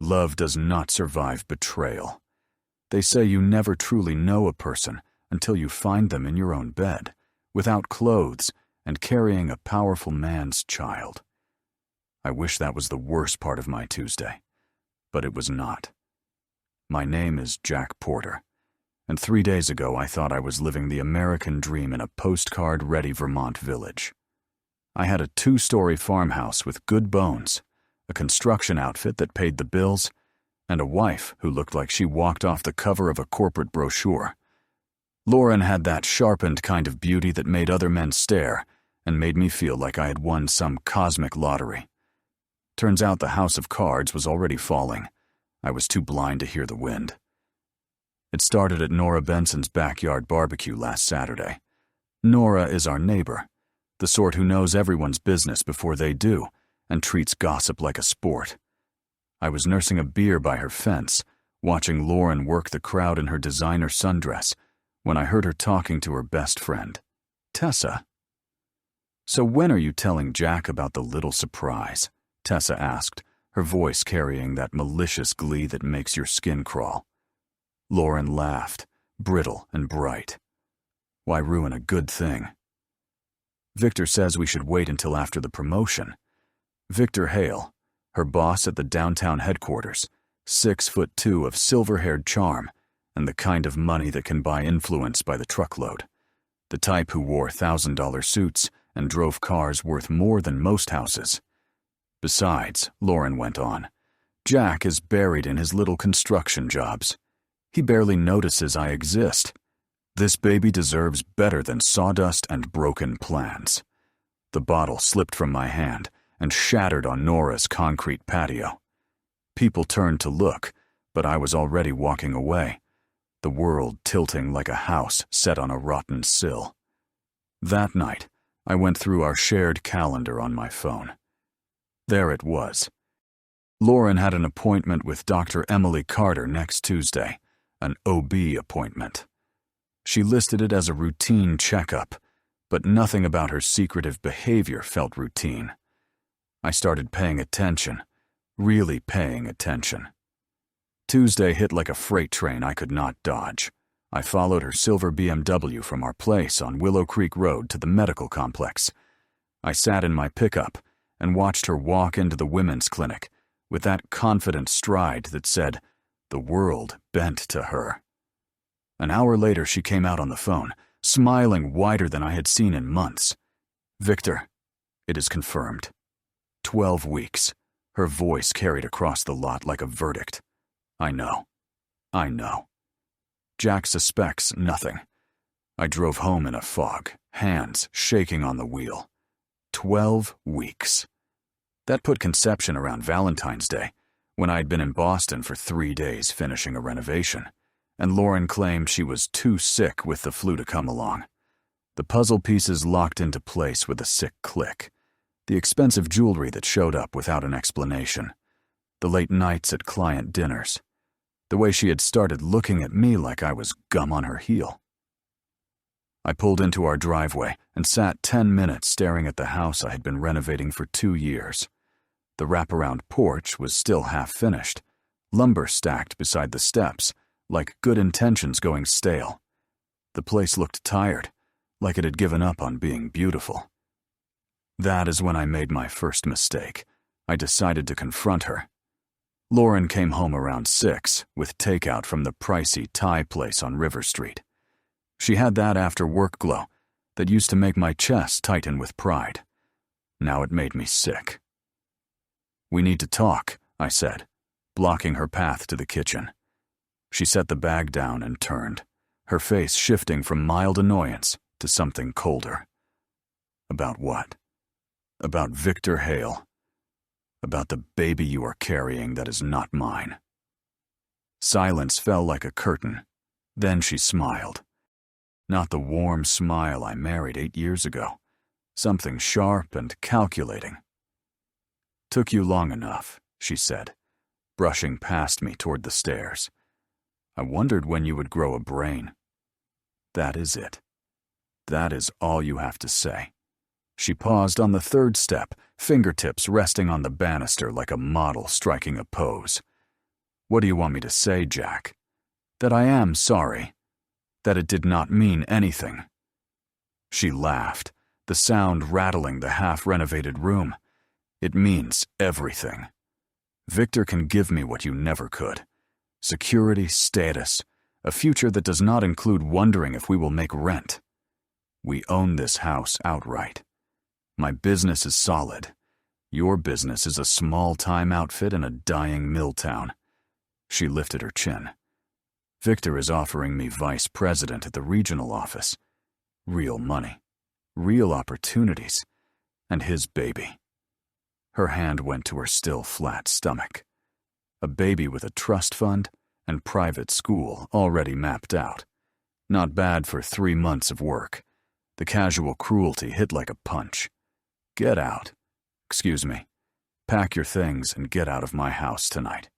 Love does not survive betrayal. They say you never truly know a person until you find them in your own bed, without clothes, and carrying a powerful man's child. I wish that was the worst part of my Tuesday, but it was not. My name is Jack Porter, and 3 days ago I thought I was living the American dream in a postcard-ready Vermont village. I had a 2-story farmhouse with good bones, a construction outfit that paid the bills, and a wife who looked like she walked off the cover of a corporate brochure. Lauren had that sharpened kind of beauty that made other men stare and made me feel like I had won some cosmic lottery. Turns out the house of cards was already falling. I was too blind to hear the wind. It started at Nora Benson's backyard barbecue last Saturday. Nora is our neighbor, the sort who knows everyone's business before they do and treats gossip like a sport. I was nursing a beer by her fence, watching Lauren work the crowd in her designer sundress, when I heard her talking to her best friend, Tessa. "So when are you telling Jack about the little surprise?" Tessa asked, her voice carrying that malicious glee that makes your skin crawl. Lauren laughed, brittle and bright. "Why ruin a good thing?" "Victor says we should wait until after the promotion." Victor Hale, her boss at the downtown headquarters, 6'2" of silver-haired charm, and the kind of money that can buy influence by the truckload. The type who wore $1,000 suits and drove cars worth more than most houses. Besides, Lauren went on, Jack is buried in his little construction jobs. He barely notices I exist. This baby deserves better than sawdust and broken plans. The bottle slipped from my hand and shattered on Nora's concrete patio. People turned to look, but I was already walking away, the world tilting like a house set on a rotten sill. That night, I went through our shared calendar on my phone. There it was. Lauren had an appointment with Dr. Emily Carter next Tuesday, an OB appointment. She listed it as a routine checkup, but nothing about her secretive behavior felt routine. I started paying attention, really paying attention. Tuesday hit like a freight train I could not dodge. I followed her silver BMW from our place on Willow Creek Road to the medical complex. I sat in my pickup and watched her walk into the women's clinic with that confident stride that said, the world bent to her. An hour later, she came out on the phone, smiling wider than I had seen in months. "Victor, it is confirmed. 12 weeks. Her voice carried across the lot like a verdict. I know. I know. Jack suspects nothing. I drove home in a fog, hands shaking on the wheel. 12 weeks. That put conception around Valentine's Day, when I'd been in Boston for 3 days finishing a renovation, and Lauren claimed she was too sick with the flu to come along. The puzzle pieces locked into place with a sick click. The expensive jewelry that showed up without an explanation. The late nights at client dinners. The way she had started looking at me like I was gum on her heel. I pulled into our driveway and sat 10 minutes staring at the house I had been renovating for 2 years. The wraparound porch was still half finished, lumber stacked beside the steps, like good intentions going stale. The place looked tired, like it had given up on being beautiful. That is when I made my first mistake. I decided to confront her. Lauren came home around 6 with takeout from the pricey Thai place on River Street. She had that after-work glow that used to make my chest tighten with pride. Now it made me sick. "We need to talk," I said, blocking her path to the kitchen. She set the bag down and turned, her face shifting from mild annoyance to something colder. "About what?" "About Victor Hale. About the baby you are carrying that is not mine." Silence fell like a curtain. Then she smiled. Not the warm smile I married 8 years ago. Something sharp and calculating. "Took you long enough," she said, brushing past me toward the stairs. "I wondered when you would grow a brain." That is it. That is all you have to say. She paused on the 3rd step, fingertips resting on the banister like a model striking a pose. What do you want me to say, Jack? That I am sorry. That it did not mean anything. She laughed, the sound rattling the half-renovated room. It means everything. Victor can give me what you never could. Security, status, a future that does not include wondering if we will make rent. We own this house outright. My business is solid. Your business is a small-time outfit in a dying mill town. She lifted her chin. Victor is offering me vice president at the regional office. Real money. Real opportunities. And his baby. Her hand went to her still flat stomach. A baby with a trust fund and private school already mapped out. Not bad for 3 months of work. The casual cruelty hit like a punch. Get out. Excuse me. Pack your things and get out of my house tonight.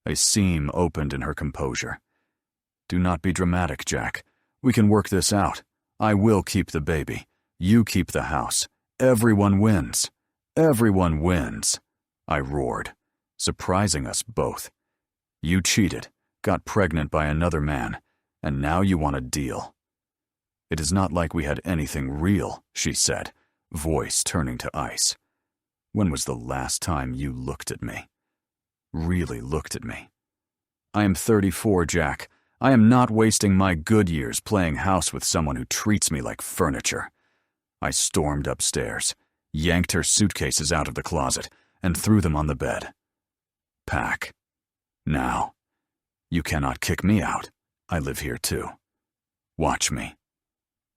A seam opened in her composure. Do not be dramatic, Jack. We can work this out. I will keep the baby. You keep the house. Everyone wins. Everyone wins. I roared, surprising us both. You cheated, got pregnant by another man, and now you want a deal. It is not like we had anything real, she said, voice turning to ice. When was the last time you looked at me? Really looked at me? I am 34, Jack. I am not wasting my good years playing house with someone who treats me like furniture. I stormed upstairs, yanked her suitcases out of the closet, and threw them on the bed. Pack. Now. You cannot kick me out. I live here too. Watch me.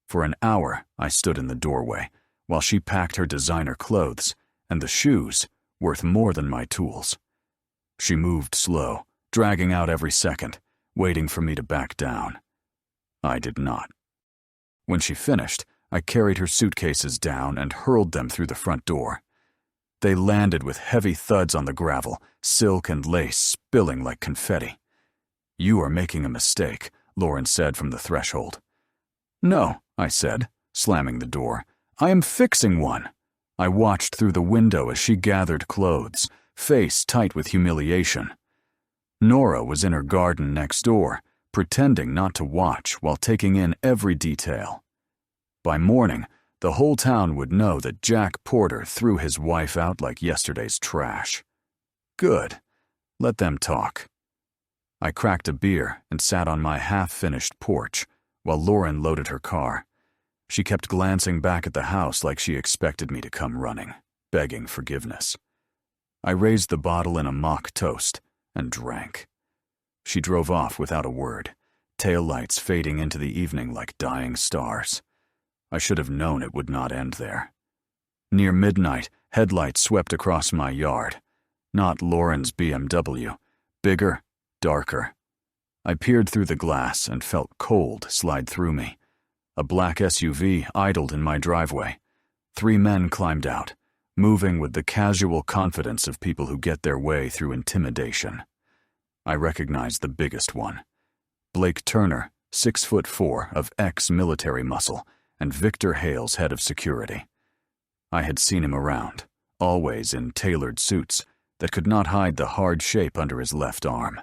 For an hour, I stood in the doorway, while she packed her designer clothes, and the shoes, worth more than my tools. She moved slow, dragging out every second, waiting for me to back down. I did not. When she finished, I carried her suitcases down and hurled them through the front door. They landed with heavy thuds on the gravel, silk and lace spilling like confetti. You are making a mistake, Lauren said from the threshold. No, I said, slamming the door. I am fixing one. I watched through the window as she gathered clothes, face tight with humiliation. Nora was in her garden next door, pretending not to watch while taking in every detail. By morning, the whole town would know that Jack Porter threw his wife out like yesterday's trash. Good. Let them talk. I cracked a beer and sat on my half-finished porch while Lauren loaded her car. She kept glancing back at the house like she expected me to come running, begging forgiveness. I raised the bottle in a mock toast and drank. She drove off without a word, taillights fading into the evening like dying stars. I should have known it would not end there. Near midnight, headlights swept across my yard. Not Lauren's BMW. Bigger, darker. I peered through the glass and felt cold slide through me. A black SUV idled in my driveway. 3 men climbed out, moving with the casual confidence of people who get their way through intimidation. I recognized the biggest one. Blake Turner, 6'4" of ex-military muscle, and Victor Hale's head of security. I had seen him around, always in tailored suits that could not hide the hard shape under his left arm.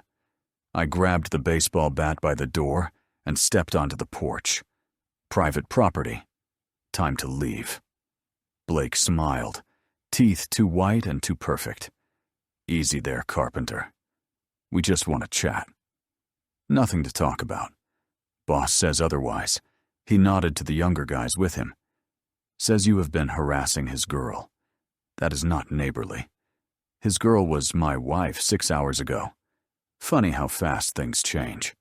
I grabbed the baseball bat by the door and stepped onto the porch. Private property. Time to leave. Blake smiled, teeth too white and too perfect. Easy there, Carpenter. We just want to chat. Nothing to talk about. Boss says otherwise. He nodded to the younger guys with him. Says you have been harassing his girl. That is not neighborly. His girl was my wife 6 hours ago. Funny how fast things change.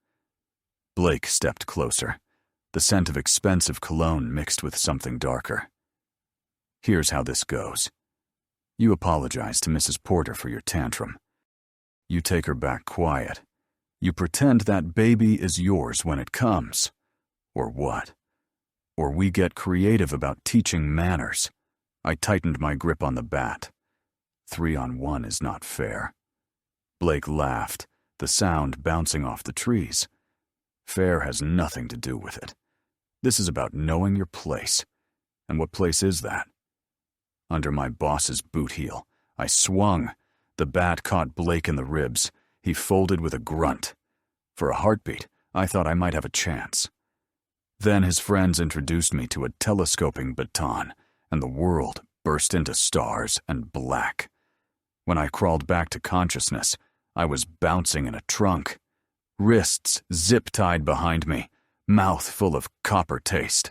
Blake stepped closer, the scent of expensive cologne mixed with something darker. Here's how this goes. You apologize to Mrs. Porter for your tantrum. You take her back quiet. You pretend that baby is yours when it comes. Or what? Or we get creative about teaching manners. I tightened my grip on the bat. 3-on-1 is not fair. Blake laughed, the sound bouncing off the trees. Fair has nothing to do with it. This is about knowing your place. And what place is that? Under my boss's boot heel, I swung. The bat caught Blake in the ribs. He folded with a grunt. For a heartbeat, I thought I might have a chance. Then his friends introduced me to a telescoping baton, and the world burst into stars and black. When I crawled back to consciousness, I was bouncing in a trunk, wrists zip-tied behind me, mouth full of copper taste.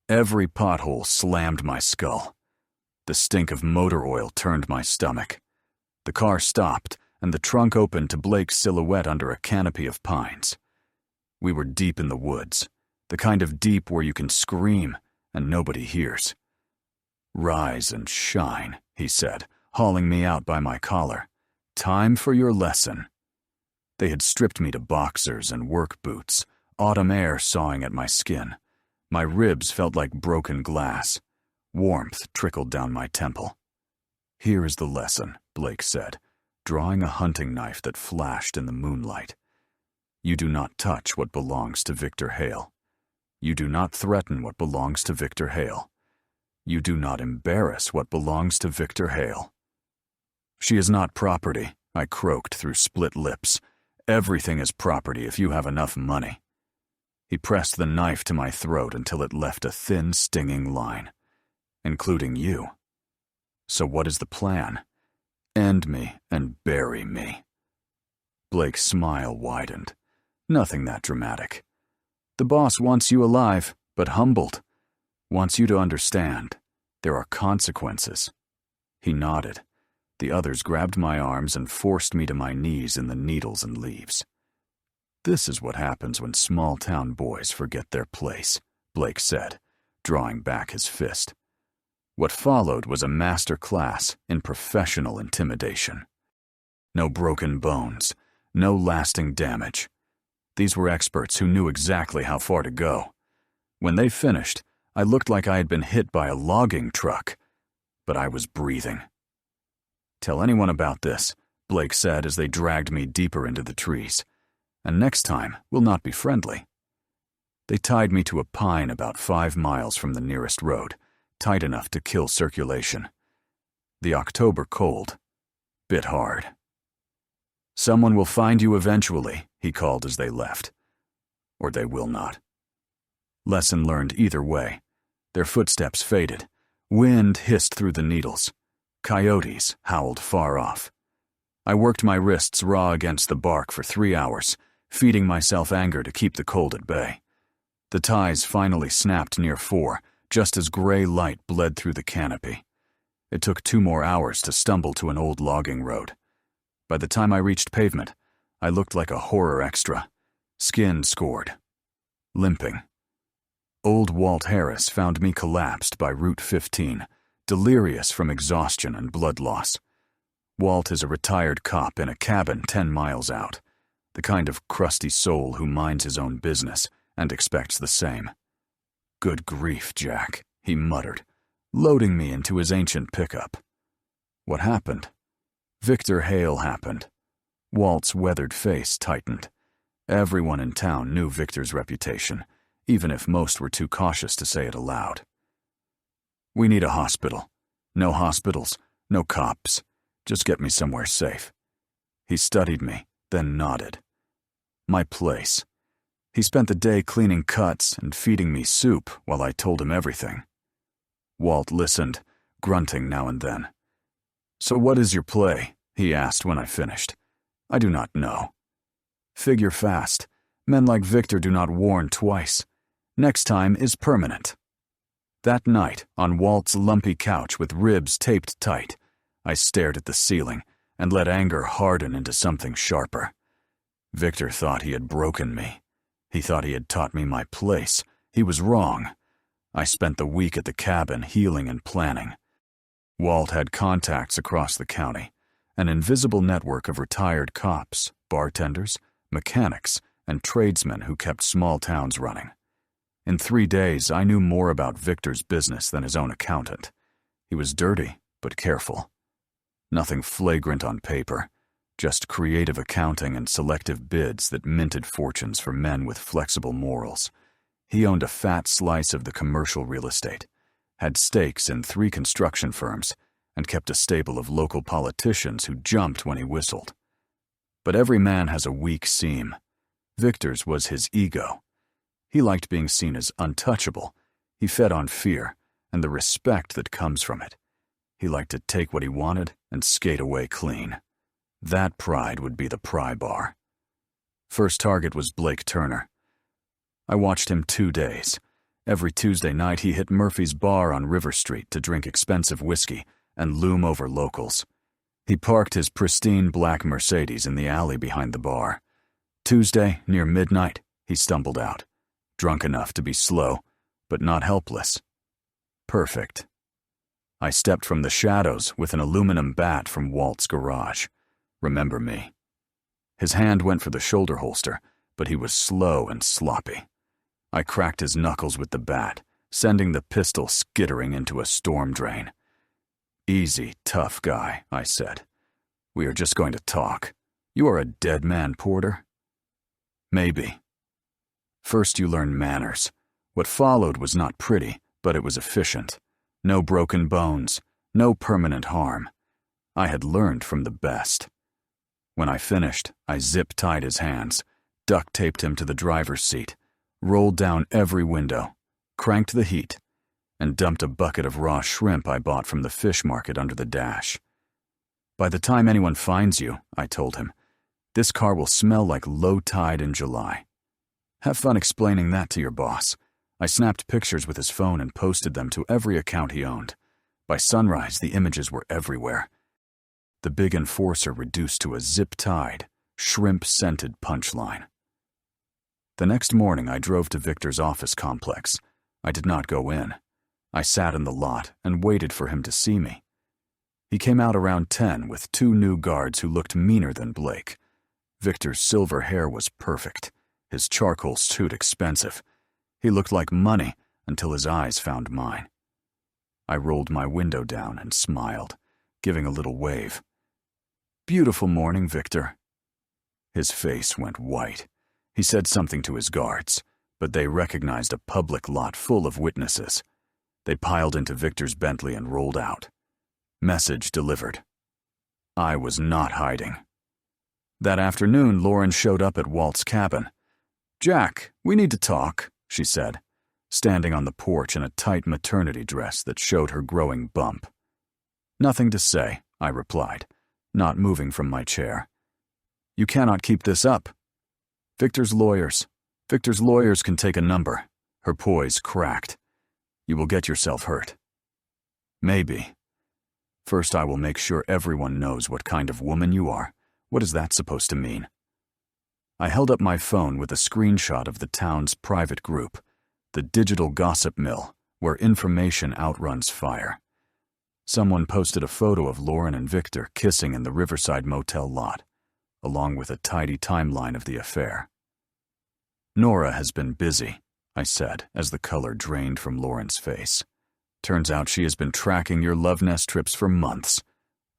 Every pothole slammed my skull. The stink of motor oil turned my stomach. The car stopped, and the trunk opened to Blake's silhouette under a canopy of pines. We were deep in the woods, the kind of deep where you can scream and nobody hears. "Rise and shine," he said, hauling me out by my collar. "Time for your lesson." They had stripped me to boxers and work boots, autumn air sawing at my skin. My ribs felt like broken glass. Warmth trickled down my temple. "Here is the lesson," Blake said, drawing a hunting knife that flashed in the moonlight. "You do not touch what belongs to Victor Hale. You do not threaten what belongs to Victor Hale. You do not embarrass what belongs to Victor Hale." "She is not property," I croaked through split lips. "Everything is property if you have enough money." He pressed the knife to my throat until it left a thin, stinging line. "Including you. So what is the plan? End me and bury me." Blake's smile widened. "Nothing that dramatic. The boss wants you alive, but humbled. Wants you to understand. There are consequences." He nodded. The others grabbed my arms and forced me to my knees in the needles and leaves. "This is what happens when small-town boys forget their place," Blake said, drawing back his fist. What followed was a master class in professional intimidation. No broken bones, no lasting damage. These were experts who knew exactly how far to go. When they finished, I looked like I had been hit by a logging truck, but I was breathing. "Tell anyone about this," Blake said as they dragged me deeper into the trees. "And next time, we'll not be friendly." They tied me to a pine about 5 miles from the nearest road, tight enough to kill circulation. The October cold bit hard. "Someone will find you eventually," he called as they left. Or they will not. Lesson learned either way. Their footsteps faded. Wind hissed through the needles. Coyotes howled far off. I worked my wrists raw against the bark for 3 hours, feeding myself anger to keep the cold at bay. The ties finally snapped near 4, just as gray light bled through the canopy. It took 2 more hours to stumble to an old logging road. By the time I reached pavement, I looked like a horror extra, skin scored, limping. Old Walt Harris found me collapsed by Route 15, delirious from exhaustion and blood loss. Walt is a retired cop in a cabin 10 miles out, the kind of crusty soul who minds his own business and expects the same. "Good grief, Jack," he muttered, loading me into his ancient pickup. What happened? Victor Hale happened. Walt's weathered face tightened. Everyone in town knew Victor's reputation, even if most were too cautious to say it aloud. "We need a hospital. No hospitals, no cops. Just get me somewhere safe." He studied me, then nodded. "My place." He spent the day cleaning cuts and feeding me soup while I told him everything. Walt listened, grunting now and then. "So what is your play?" he asked when I finished. "I do not know." "Figure fast. Men like Victor do not warn twice. Next time is permanent." That night, on Walt's lumpy couch with ribs taped tight, I stared at the ceiling and let anger harden into something sharper. Victor thought he had broken me. He thought he had taught me my place. He was wrong. I spent the week at the cabin healing and planning. Walt had contacts across the county, an invisible network of retired cops, bartenders, mechanics, and tradesmen who kept small towns running. In 3 days, I knew more about Victor's business than his own accountant. He was dirty, but careful. Nothing flagrant on paper, just creative accounting and selective bids that minted fortunes for men with flexible morals. He owned a fat slice of the commercial real estate, had stakes in 3 construction firms, and kept a stable of local politicians who jumped when he whistled. But every man has a weak seam. Victor's was his ego. He liked being seen as untouchable. He fed on fear and the respect that comes from it. He liked to take what he wanted and skate away clean. That pride would be the pry bar. First target was Blake Turner. I watched him 2 days. Every Tuesday night he hit Murphy's Bar on River Street to drink expensive whiskey and loom over locals. He parked his pristine black Mercedes in the alley behind the bar. Tuesday, near midnight, he stumbled out, drunk enough to be slow, but not helpless. Perfect. I stepped from the shadows with an aluminum bat from Walt's garage. Remember me. His hand went for the shoulder holster, but he was slow and sloppy. I cracked his knuckles with the bat, sending the pistol skittering into a storm drain. "Easy, tough guy," I said. "We are just going to talk. You are a dead man, Porter?" "Maybe." First you learn manners. What followed was not pretty, but it was efficient. No broken bones, no permanent harm. I had learned from the best. When I finished, I zip-tied his hands, duct-taped him to the driver's seat, rolled down every window, cranked the heat, and dumped a bucket of raw shrimp I bought from the fish market under the dash. "By the time anyone finds you," I told him, "this car will smell like low tide in July." Have fun explaining that to your boss. I snapped pictures with his phone and posted them to every account he owned. By sunrise, the images were everywhere. The big enforcer reduced to a zip-tied, shrimp-scented punchline. The next morning, I drove to Victor's office complex. I did not go in. I sat in the lot and waited for him to see me. He came out around 10 with 2 new guards who looked meaner than Blake. Victor's silver hair was perfect, his charcoal suit expensive. He looked like money until his eyes found mine. I rolled my window down and smiled, giving a little wave. "Beautiful morning, Victor." His face went white. He said something to his guards, but they recognized a public lot full of witnesses. They piled into Victor's Bentley and rolled out. Message delivered. I was not hiding. That afternoon, Lauren showed up at Walt's cabin. "Jack, we need to talk," she said, standing on the porch in a tight maternity dress that showed her growing bump. "Nothing to say," I replied, not moving from my chair. "You cannot keep this up." Victor's lawyers can take a number." Her poise cracked. "You will get yourself hurt." "Maybe. First, I will make sure everyone knows what kind of woman you are. What is that supposed to mean?" I held up my phone with a screenshot of the town's private group, the digital gossip mill, where information outruns fire. Someone posted a photo of Lauren and Victor kissing in the Riverside Motel lot, along with a tidy timeline of the affair. "Nora has been busy," I said as the color drained from Lauren's face. "Turns out she has been tracking your love nest trips for months.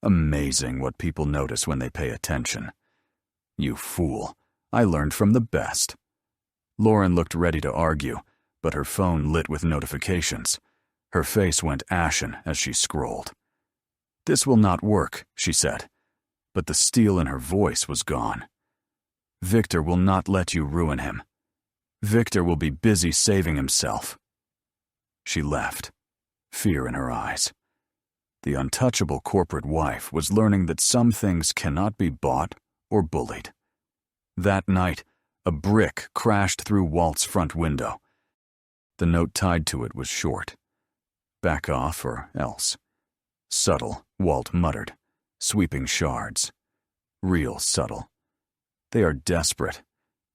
Amazing what people notice when they pay attention." "You fool. I learned from the best." Lauren looked ready to argue, but her phone lit with notifications. Her face went ashen as she scrolled. "This will not work," she said, but the steel in her voice was gone. "Victor will not let you ruin him. Victor will be busy saving himself." She left, fear in her eyes. The untouchable corporate wife was learning that some things cannot be bought or bullied. That night, a brick crashed through Walt's front window. The note tied to it was short. "Back off or else." Subtle, Walt muttered, sweeping shards. Real subtle. They are desperate.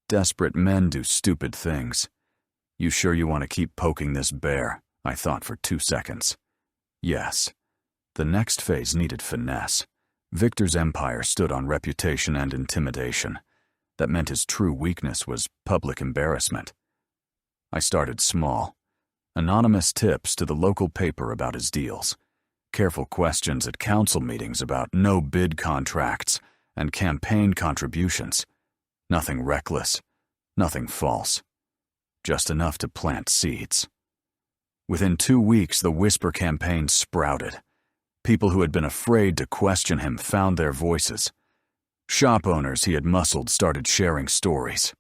Desperate men do stupid things. "You sure you want to keep poking this bear?" I thought for 2 seconds. Yes. The next phase needed finesse. Victor's empire stood on reputation and intimidation. That meant his true weakness was public embarrassment. I started small. Anonymous tips to the local paper about his deals. Careful questions at council meetings about no-bid contracts and campaign contributions. Nothing reckless, nothing false. Just enough to plant seeds. Within 2 weeks, the whisper campaign sprouted. People who had been afraid to question him found their voices. Shop owners he had muscled started sharing stories.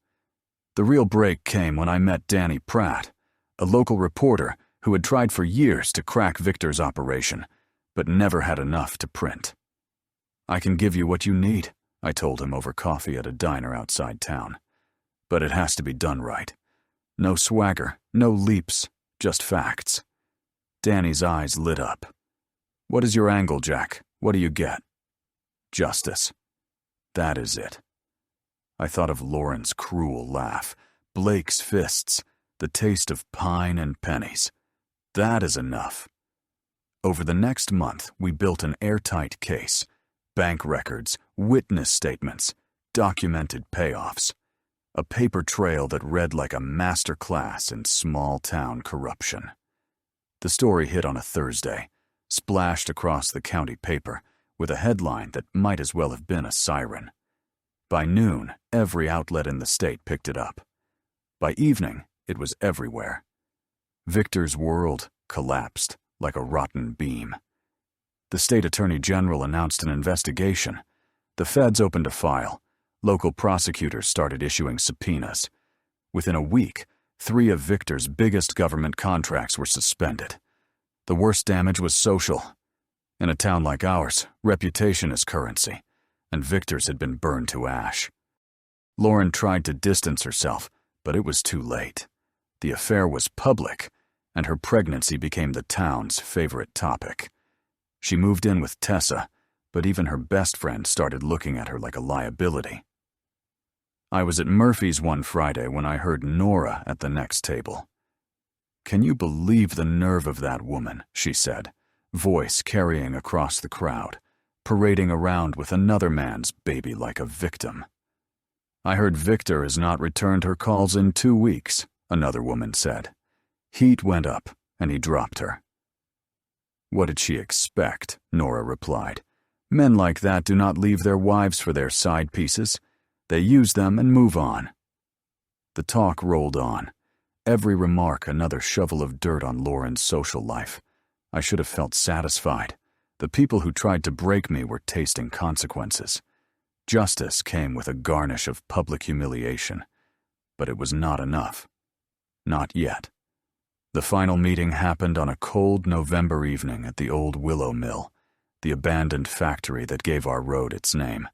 The real break came when I met Danny Pratt, a local reporter who had tried for years to crack Victor's operation, but never had enough to print. "I can give you what you need," I told him over coffee at a diner outside town. "But it has to be done right. No swagger, no leaps, just facts." Danny's eyes lit up. "What is your angle, Jack? What do you get?" "Justice. That is it." I thought of Lauren's cruel laugh, Blake's fists, the taste of pine and pennies. That is enough. Over the next month, we built an airtight case. Bank records, witness statements, documented payoffs. A paper trail that read like a master class in small-town corruption. The story hit on a Thursday, splashed across the county paper, with a headline that might as well have been a siren. By noon, every outlet in the state picked it up. By evening, it was everywhere. Victor's world collapsed like a rotten beam. The state attorney general announced an investigation. The feds opened a file. Local prosecutors started issuing subpoenas. Within a week, 3 of Victor's biggest government contracts were suspended. The worst damage was social. In a town like ours, reputation is currency, and Victor's had been burned to ash. Lauren tried to distance herself, but it was too late. The affair was public, and her pregnancy became the town's favorite topic. She moved in with Tessa, but even her best friend started looking at her like a liability. I was at Murphy's one Friday when I heard Nora at the next table. "Can you believe the nerve of that woman?" she said, voice carrying across the crowd, parading around with another man's baby like a victim. "I heard Victor has not returned her calls in 2 weeks," another woman said. Heat went up, and he dropped her. "What did she expect?" Nora replied. "Men like that do not leave their wives for their side pieces. They use them and move on." The talk rolled on. Every remark another shovel of dirt on Lauren's social life. I should have felt satisfied. The people who tried to break me were tasting consequences. Justice came with a garnish of public humiliation. But it was not enough. Not yet. The final meeting happened on a cold November evening at the old Willow Mill, the abandoned factory that gave our road its name.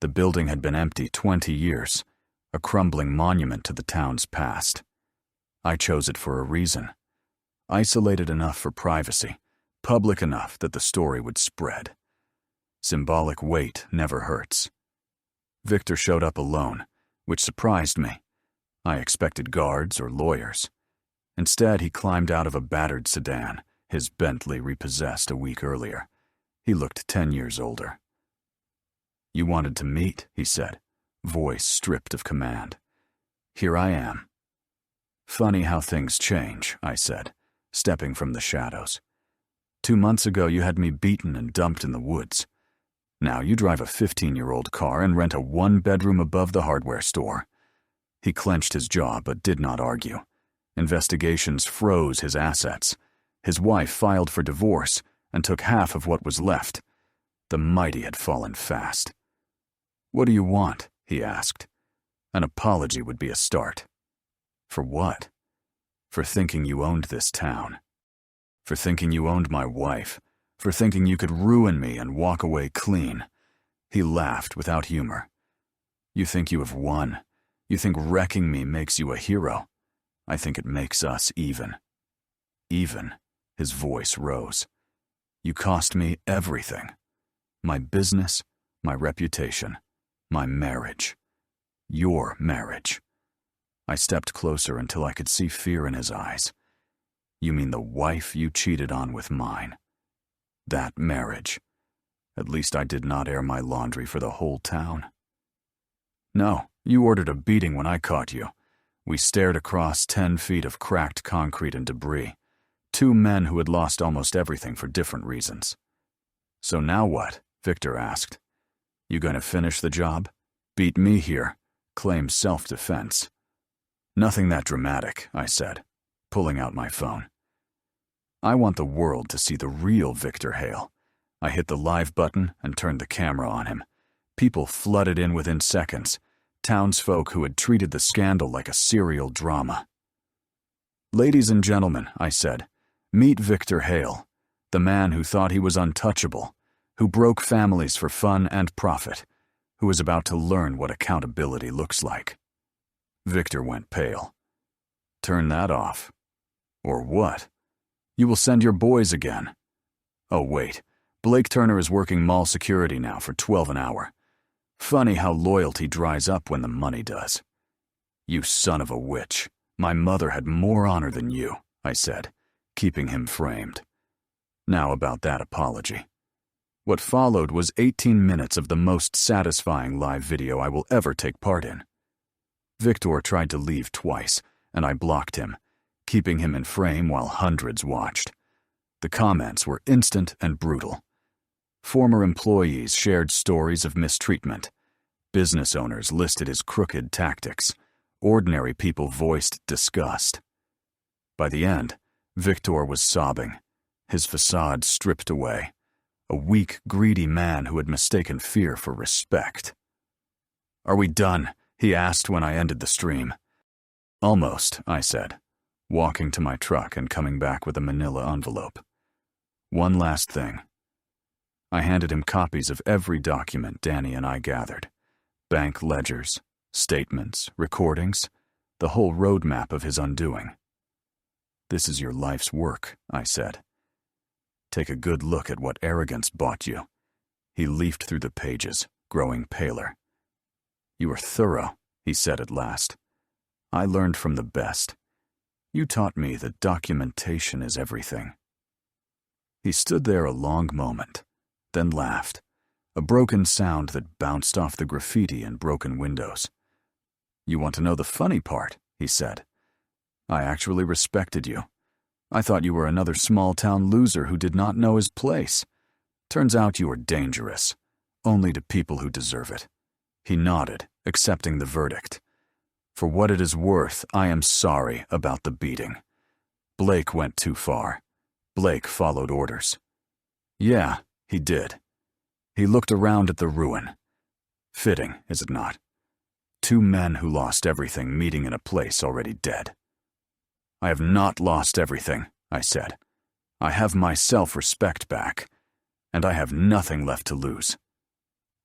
The building had been empty 20 years, a crumbling monument to the town's past. I chose it for a reason. Isolated enough for privacy, public enough that the story would spread. Symbolic weight never hurts. Victor showed up alone, which surprised me. I expected guards or lawyers. Instead, he climbed out of a battered sedan, his Bentley repossessed a week earlier. He looked 10 years older. "You wanted to meet," he said, voice stripped of command. "Here I am." "Funny how things change," I said, stepping from the shadows. 2 months ago you had me beaten and dumped in the woods. Now you drive a 15-year-old car and rent a 1-bedroom above the hardware store." He clenched his jaw but did not argue. Investigations froze his assets. His wife filed for divorce and took half of what was left. The mighty had fallen fast. "What do you want?" he asked. An apology would be a start. "For what?" "For thinking you owned this town. For thinking you owned my wife. For thinking you could ruin me and walk away clean." He laughed without humor. "You think you have won. You think wrecking me makes you a hero. I think it makes us even." "Even?" His voice rose. "You cost me everything. My business, my reputation, my marriage. Your marriage." I stepped closer until I could see fear in his eyes. "You mean the wife you cheated on with mine? That marriage. At least I did not air my laundry for the whole town." "No, you ordered a beating when I caught you." We stared across 10 feet of cracked concrete and debris. 2 men who had lost almost everything for different reasons. "So now what?" Victor asked. "You going to finish the job? Beat me here? Claim self-defense?" "Nothing that dramatic," I said, pulling out my phone. "I want the world to see the real Victor Hale." I hit the live button and turned the camera on him. People flooded in within seconds, townsfolk who had treated the scandal like a serial drama. "Ladies and gentlemen," I said, "meet Victor Hale, the man who thought he was untouchable, who broke families for fun and profit, who is about to learn what accountability looks like." Victor went pale. "Turn that off." "Or what?" "You will send your boys again." "Oh, wait. Blake Turner is working mall security now for 12 an hour. Funny how loyalty dries up when the money does." "You son of a witch. My mother had more honor than you," I said, keeping him framed. Now about that apology. What followed was 18 minutes of the most satisfying live video I will ever take part in. Victor tried to leave twice, and I blocked him, keeping him in frame while hundreds watched. The comments were instant and brutal. Former employees shared stories of mistreatment. Business owners listed his crooked tactics. Ordinary people voiced disgust. By the end, Victor was sobbing, his facade stripped away, a weak, greedy man who had mistaken fear for respect. "Are we done?" he asked when I ended the stream. "Almost," I said, walking to my truck and coming back with a manila envelope. "One last thing." I handed him copies of every document Danny and I gathered. Bank ledgers, statements, recordings, the whole roadmap of his undoing. "This is your life's work," I said. "Take a good look at what arrogance bought you." He leafed through the pages, growing paler. "You are thorough," he said at last. "I learned from the best. You taught me that documentation is everything." He stood there a long moment, then laughed, a broken sound that bounced off the graffiti and broken windows. "You want to know the funny part?" he said. "I actually respected you. I thought you were another small-town loser who did not know his place. Turns out you were dangerous, only to people who deserve it." He nodded, accepting the verdict. "For what it is worth, I am sorry about the beating. Blake went too far. Blake followed orders." "Yeah, he did." He looked around at the ruin. Fitting, is it not? Two men who lost everything meeting in a place already dead. "I have not lost everything," I said. "I have my self-respect back, and I have nothing left to lose."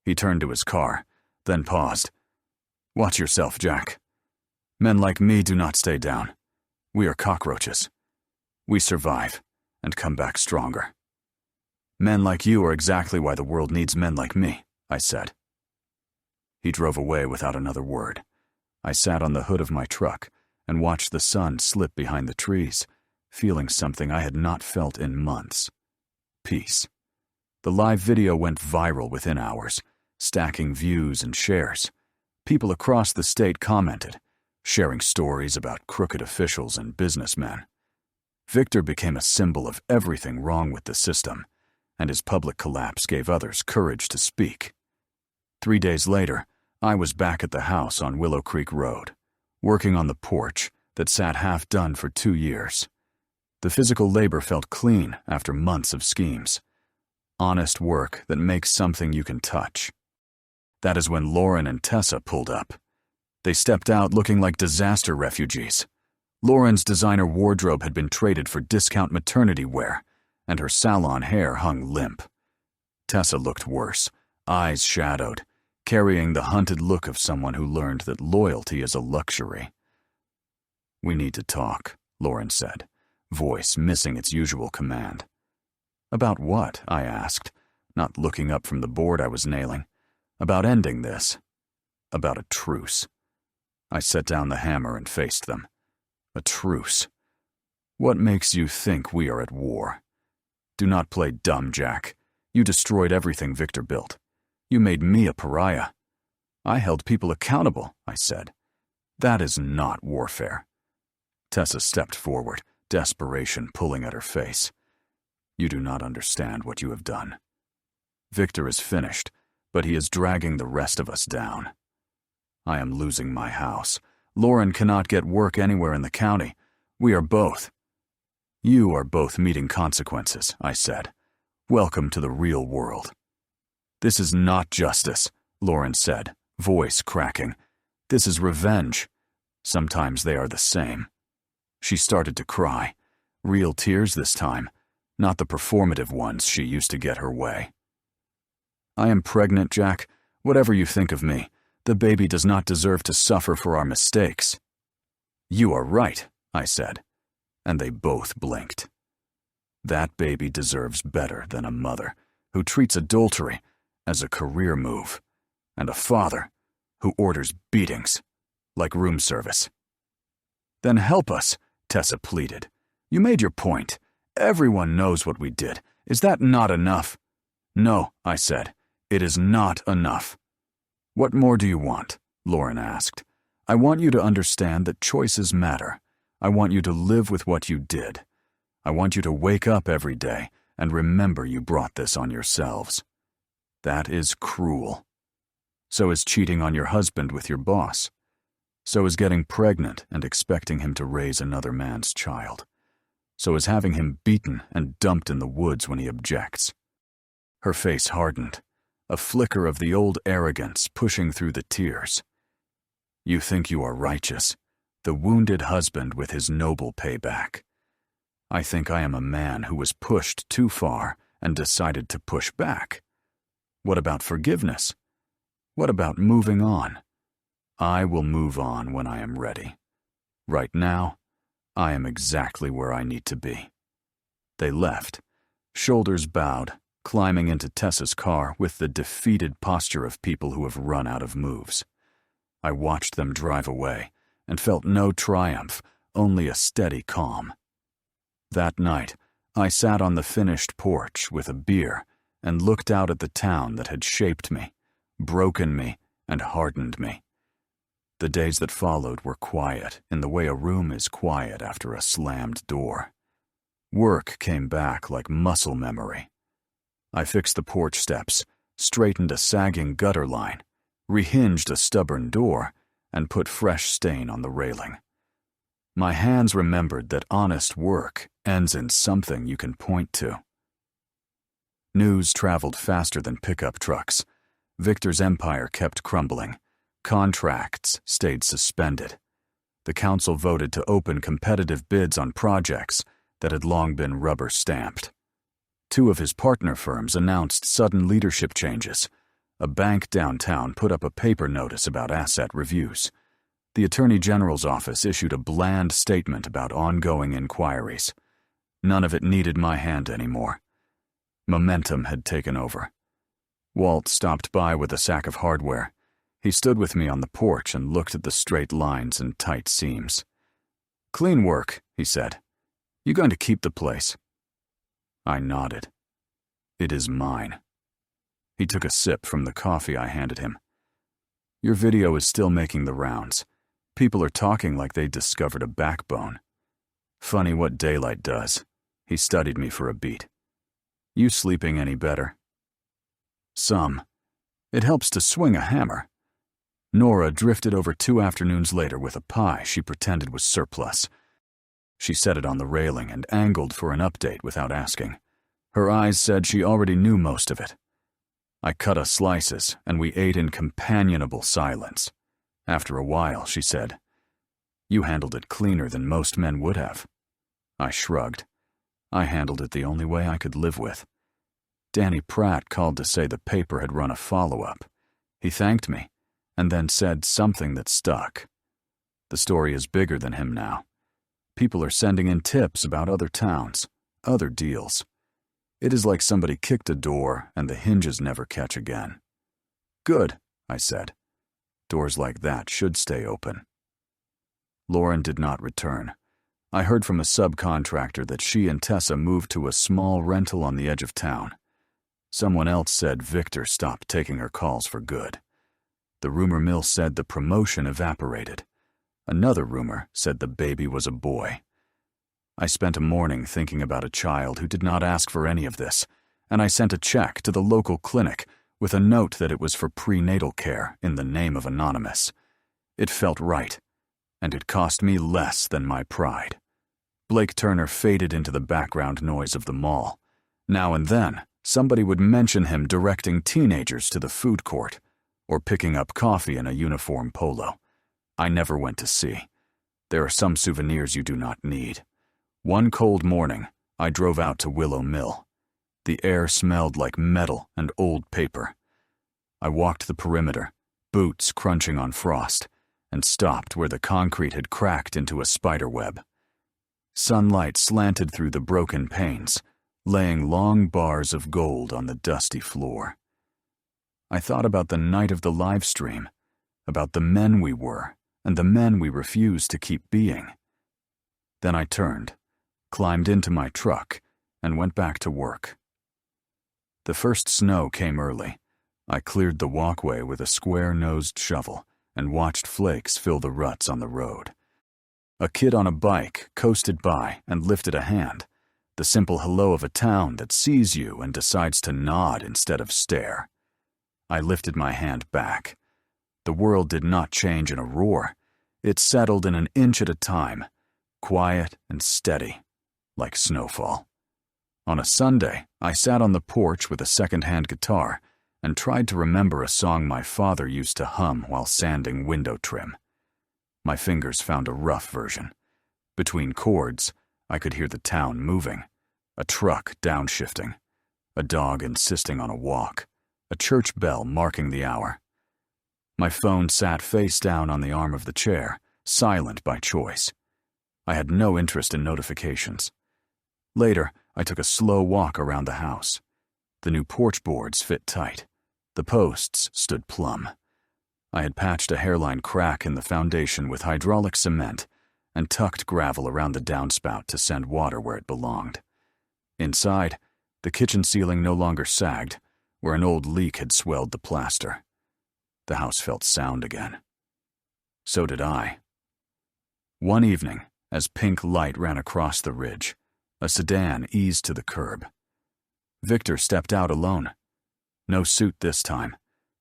He turned to his car, then paused. "Watch yourself, Jack. Men like me do not stay down. We are cockroaches. We survive and come back stronger. Men like you are exactly why the world needs men like me," I said. He drove away without another word. I sat on the hood of my truck and watched the sun slip behind the trees, feeling something I had not felt in months. Peace. The live video went viral within hours, stacking views and shares. People across the state commented, sharing stories about crooked officials and businessmen. Victor became a symbol of everything wrong with the system, and his public collapse gave others courage to speak. 3 days later, I was back at the house on Willow Creek Road, working on the porch that sat half done for 2 years. The physical labor felt clean after months of schemes. Honest work that makes something you can touch. That is when Lauren and Tessa pulled up. They stepped out looking like disaster refugees. Lauren's designer wardrobe had been traded for discount maternity wear, and her salon hair hung limp. Tessa looked worse, eyes shadowed, carrying the hunted look of someone who learned that loyalty is a luxury. "We need to talk," Lauren said, voice missing its usual command. "About what?" I asked, not looking up from the board I was nailing. "About ending this. About a truce." I set down the hammer and faced them. "A truce? What makes you think we are at war? Do not play dumb, Jack. You destroyed everything Victor built. You made me a pariah." "I held people accountable," I said. "That is not warfare." Tessa stepped forward, desperation pulling at her face. "You do not understand what you have done. Victor is finished, but he is dragging the rest of us down. I am losing my house. Lauren cannot get work anywhere in the county. We are both. You are both meeting consequences," I said. "Welcome to the real world. This is not justice. Lauren said, voice cracking. "This is revenge. Sometimes they are the same." She started to cry. Real tears this time, not the performative ones she used to get her way. "I am pregnant, Jack. Whatever you think of me, the baby does not deserve to suffer for our mistakes." "You are right," I said, and they both blinked. That baby deserves better than a mother who treats adultery as a career move, and a father who orders beatings, like room service. "Then help us," Tessa pleaded. "You made your point. Everyone knows what we did. Is that not enough?" "No," I said. "It is not enough." "What more do you want?" Lauren asked. "I want you to understand that choices matter. I want you to live with what you did. I want you to wake up every day and remember you brought this on yourselves. That is cruel. So is cheating on your husband with your boss. So is getting pregnant and expecting him to raise another man's child. So is having him beaten and dumped in the woods when he objects." Her face hardened, a flicker of the old arrogance pushing through the tears. "You think you are righteous, the wounded husband with his noble payback. I think I am a man who was pushed too far and decided to push back. What about forgiveness? What about moving on? I will move on when I am ready. Right now, I am exactly where I need to be." They left, shoulders bowed, climbing into Tessa's car with the defeated posture of people who have run out of moves. I watched them drive away and felt no triumph, only a steady calm. That night, I sat on the finished porch with a beer and looked out at the town that had shaped me, broken me, and hardened me. The days that followed were quiet in the way a room is quiet after a slammed door. Work came back like muscle memory. I fixed the porch steps, straightened a sagging gutter line, rehinged a stubborn door, and put fresh stain on the railing. My hands remembered that honest work ends in something you can point to. News traveled faster than pickup trucks. Victor's empire kept crumbling. Contracts stayed suspended. The council voted to open competitive bids on projects that had long been rubber-stamped. 2 of his partner firms announced sudden leadership changes. A bank downtown put up a paper notice about asset reviews. The Attorney General's office issued a bland statement about ongoing inquiries. None of it needed my hand anymore. Momentum had taken over. Walt stopped by with a sack of hardware. He stood with me on the porch and looked at the straight lines and tight seams. "Clean work," he said. "You going to keep the place?" I nodded. "It is mine." He took a sip from the coffee I handed him. "Your video is still making the rounds. People are talking like they discovered a backbone. Funny what daylight does." He studied me for a beat. "You sleeping any better?" "Some. It helps to swing a hammer." Nora drifted over 2 afternoons later with a pie she pretended was surplus. She set it on the railing and angled for an update without asking. Her eyes said she already knew most of it. I cut us slices, and we ate in companionable silence. After a while, she said, "You handled it cleaner than most men would have." I shrugged. I handled it the only way I could live with. Danny Pratt called to say the paper had run a follow-up. He thanked me, and then said something that stuck. The story is bigger than him now. People are sending in tips about other towns, other deals. It is like somebody kicked a door and the hinges never catch again. "Good," I said. "Doors like that should stay open." Lauren did not return. I heard from a subcontractor that she and Tessa moved to a small rental on the edge of town. Someone else said Victor stopped taking her calls for good. The rumor mill said the promotion evaporated. Another rumor said the baby was a boy. I spent a morning thinking about a child who did not ask for any of this, and I sent a check to the local clinic with a note that it was for prenatal care in the name of Anonymous. It felt right, and it cost me less than my pride. Blake Turner faded into the background noise of the mall. Now and then, somebody would mention him directing teenagers to the food court, or picking up coffee in a uniform polo. I never went to sea. There are some souvenirs you do not need. One cold morning, I drove out to Willow Mill. The air smelled like metal and old paper. I walked the perimeter, boots crunching on frost, and stopped where the concrete had cracked into a spider web. Sunlight slanted through the broken panes, laying long bars of gold on the dusty floor. I thought about the night of the live stream, about the men we were and the men we refused to keep being. Then I turned, climbed into my truck, and went back to work. The first snow came early. I cleared the walkway with a square-nosed shovel and watched flakes fill the ruts on the road. A kid on a bike coasted by and lifted a hand, the simple hello of a town that sees you and decides to nod instead of stare. I lifted my hand back. The world did not change in a roar. It settled in an inch at a time, quiet and steady, like snowfall. On a Sunday, I sat on the porch with a second-hand guitar and tried to remember a song my father used to hum while sanding window trim. My fingers found a rough version. Between chords, I could hear the town moving, a truck downshifting, a dog insisting on a walk, a church bell marking the hour. My phone sat face down on the arm of the chair, silent by choice. I had no interest in notifications. Later, I took a slow walk around the house. The new porch boards fit tight. The posts stood plumb. I had patched a hairline crack in the foundation with hydraulic cement and tucked gravel around the downspout to send water where it belonged. Inside, the kitchen ceiling no longer sagged, where an old leak had swelled the plaster. The house felt sound again. So did I. One evening, as pink light ran across the ridge, a sedan eased to the curb. Victor stepped out alone. No suit this time,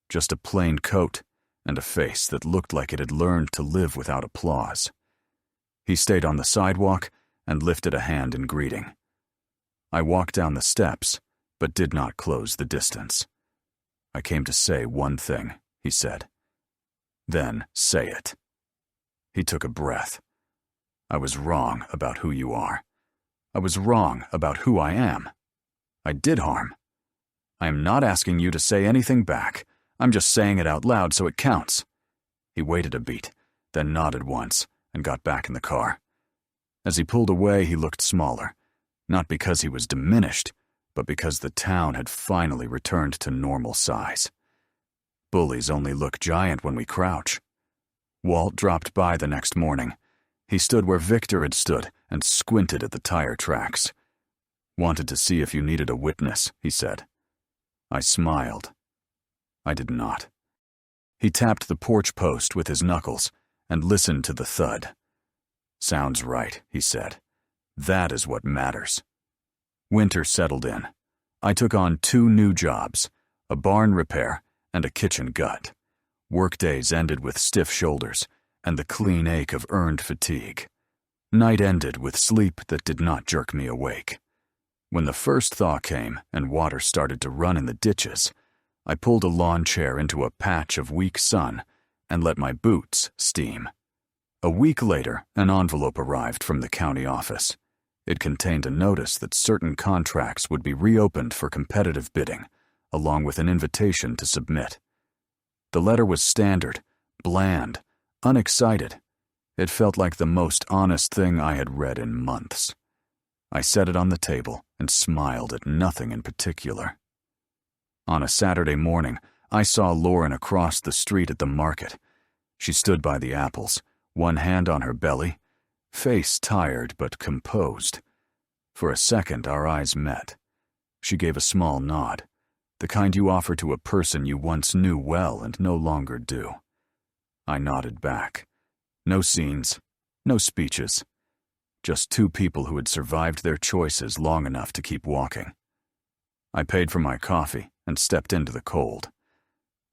just a plain coat and a face that looked like it had learned to live without applause. He stayed on the sidewalk and lifted a hand in greeting. I walked down the steps, but did not close the distance. "I came to say one thing," he said. "Then say it." He took a breath. "I was wrong about who you are. I was wrong about who I am. I did harm. I am not asking you to say anything back. I'm just saying it out loud so it counts." He waited a beat, then nodded once and got back in the car. As he pulled away, he looked smaller, not because he was diminished, but because the town had finally returned to normal size. Bullies only look giant when we crouch. Walt dropped by the next morning. He stood where Victor had stood and squinted at the tire tracks. "Wanted to see if you needed a witness," he said. I smiled. I did not. He tapped the porch post with his knuckles and listened to the thud. "Sounds right," he said. "That is what matters." Winter settled in. I took on 2 new jobs, a barn repair and a kitchen gut. Workdays ended with stiff shoulders and the clean ache of earned fatigue. Night ended with sleep that did not jerk me awake. When the first thaw came and water started to run in the ditches, I pulled a lawn chair into a patch of weak sun and let my boots steam. A week later, an envelope arrived from the county office. It contained a notice that certain contracts would be reopened for competitive bidding, along with an invitation to submit. The letter was standard, bland, unexcited. It felt like the most honest thing I had read in months. I set it on the table and smiled at nothing in particular. On a Saturday morning, I saw Lauren across the street at the market. She stood by the apples, one hand on her belly, face tired but composed. For a second, our eyes met. She gave a small nod, the kind you offer to a person you once knew well and no longer do. I nodded back. No scenes, no speeches. Just 2 people who had survived their choices long enough to keep walking. I paid for my coffee and stepped into the cold.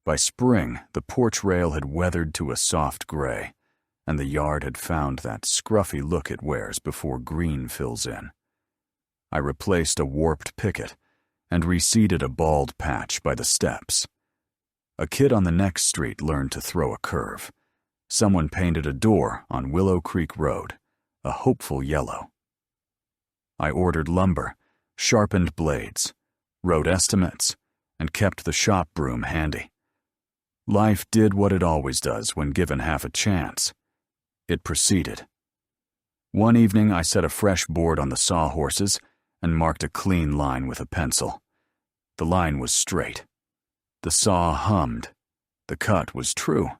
By spring, the porch rail had weathered to a soft gray, and the yard had found that scruffy look it wears before green fills in. I replaced a warped picket and reseeded a bald patch by the steps. A kid on the next street learned to throw a curve. Someone painted a door on Willow Creek Road, a hopeful yellow. I ordered lumber, sharpened blades, wrote estimates, and kept the shop broom handy. Life did what it always does when given half a chance. It proceeded. One evening I set a fresh board on the sawhorses and marked a clean line with a pencil. The line was straight. The saw hummed. The cut was true.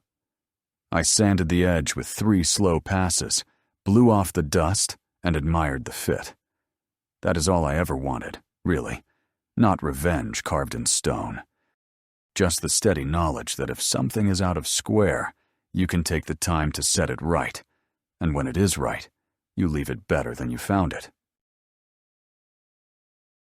I sanded the edge with 3 slow passes, blew off the dust, and admired the fit. That is all I ever wanted, really. Not revenge carved in stone. Just the steady knowledge that if something is out of square, you can take the time to set it right, and when it is right, you leave it better than you found it.